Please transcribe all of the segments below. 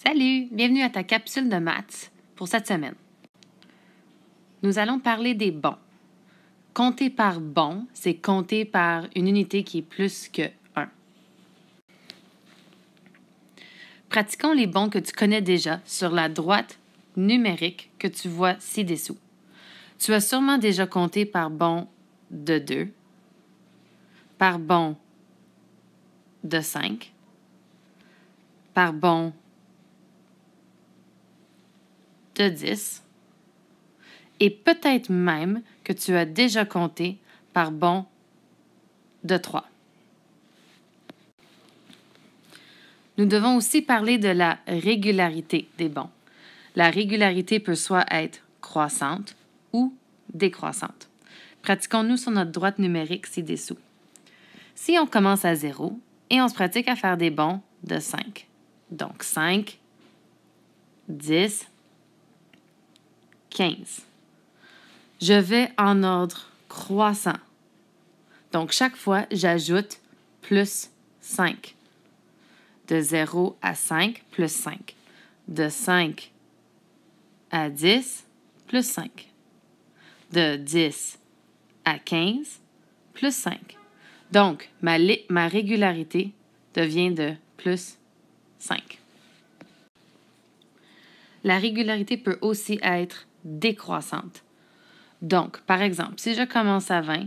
Salut, bienvenue à ta capsule de maths pour cette semaine. Nous allons parler des bons. Compter par bon, c'est compter par une unité qui est plus que 1. Pratiquons les bons que tu connais déjà sur la droite numérique que tu vois ci-dessous. Tu as sûrement déjà compté par bon de 2, par bon de 5, par bon de 10 et peut-être même que tu as déjà compté par bon de 3. Nous devons aussi parler de la régularité des bons. La régularité peut soit être croissante ou décroissante. Pratiquons-nous sur notre droite numérique ci-dessous. Si on commence à 0 et on se pratique à faire des bons de 5. Donc 5, 10, 15. Je vais en ordre croissant. Donc, chaque fois, j'ajoute plus 5. De 0 à 5, plus 5. De 5 à 10, plus 5. De 10 à 15, plus 5. Donc, ma régularité devient de plus 5. La régularité peut aussi être décroissante. Donc, par exemple, si je commence à 20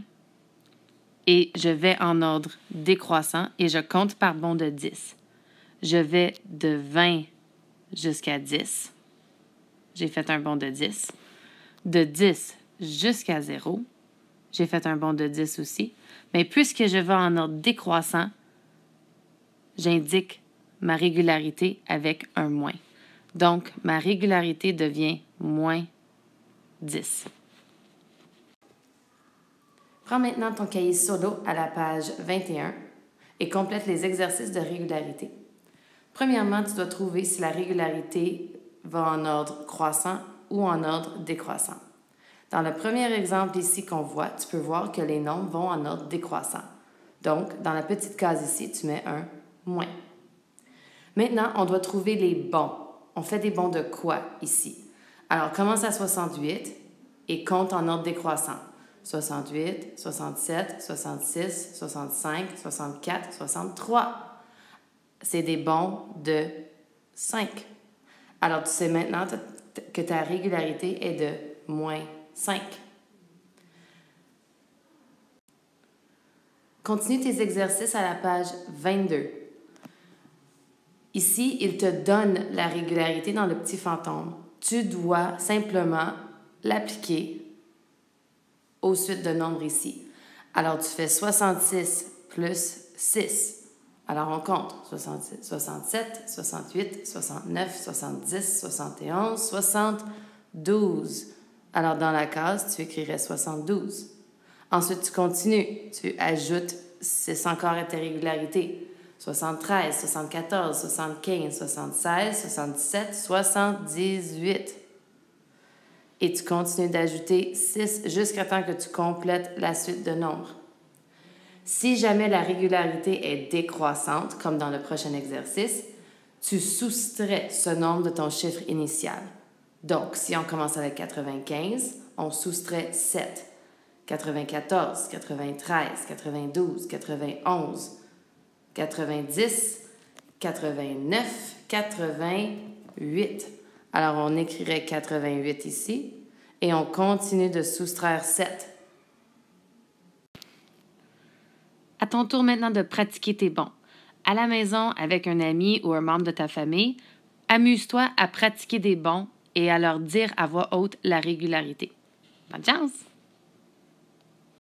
et je vais en ordre décroissant et je compte par bon de 10, je vais de 20 jusqu'à 10. J'ai fait un bond de 10. De 10 jusqu'à 0, j'ai fait un bond de 10 aussi. Mais puisque je vais en ordre décroissant, j'indique ma régularité avec un moins. Donc, ma régularité devient moins 10. Prends maintenant ton cahier solo à la page 21 et complète les exercices de régularité. Premièrement, tu dois trouver si la régularité va en ordre croissant ou en ordre décroissant. Dans le premier exemple ici qu'on voit, tu peux voir que les nombres vont en ordre décroissant. Donc, dans la petite case ici, tu mets un moins. Maintenant, on doit trouver les bons. On fait des bons de quoi ici? Alors, commence à 68 et compte en ordre décroissant. 68, 67, 66, 65, 64, 63. C'est des bons de 5. Alors, tu sais maintenant que ta régularité est de moins 5. Continue tes exercices à la page 22. Ici, il te donne la régularité dans le petit fantôme. Tu dois simplement l'appliquer aux suites de nombres ici. Alors, tu fais 66 plus 6. Alors, on compte 66, 67, 68, 69, 70, 71, 72. Alors, dans la case, tu écrirais 72. Ensuite, tu continues. Tu ajoutes 6 encore à tes régularités. 73, 74, 75, 76, 77, 78. Et tu continues d'ajouter 6 jusqu'à temps que tu complètes la suite de nombres. Si jamais la régularité est décroissante, comme dans le prochain exercice, tu soustrais ce nombre de ton chiffre initial. Donc, si on commence avec 95, on soustrait 7. 94, 93, 92, 91, 90, 89, 88. Alors, on écrirait 88 ici et on continue de soustraire 7. À ton tour maintenant de pratiquer tes bons. À la maison, avec un ami ou un membre de ta famille, amuse-toi à pratiquer des bons et à leur dire à voix haute la régularité. Bonne chance!